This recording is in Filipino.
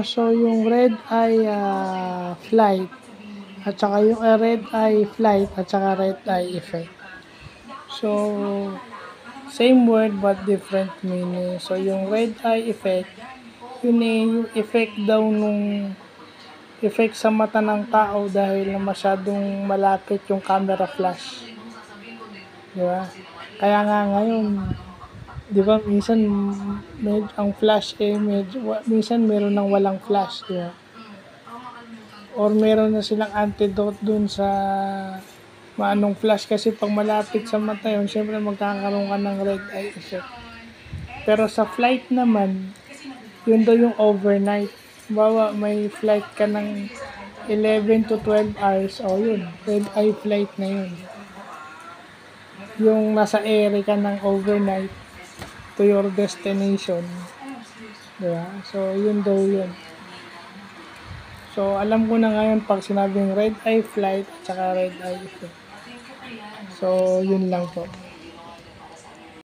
So yung red eye flight at saka yung red eye flight at saka red eye effect. So same word but different meaning. So yung red eye effect, yun yung effect daw nung effect sa mata ng tao dahil na masyadong malapit yung camera flash. Di ba? Kaya nga ngayon, di ba minsan ang flash minsan meron ng walang flash, di ba? Or meron na silang antidote dun sa maanong flash kasi pag malapit sa mata yun, syempre magkakaroon ka ng red eye effect. Pero sa flight naman, yun daw yung overnight. Bawa may flight ka ng 11 to 12 hours, yun, red eye flight na yun. Yung nasa ere ka ng overnight to your destination. Diba? So, yun daw yun. So, alam ko na ngayon pag sinabing red eye flight at saka red eye effect. So, yun lang po.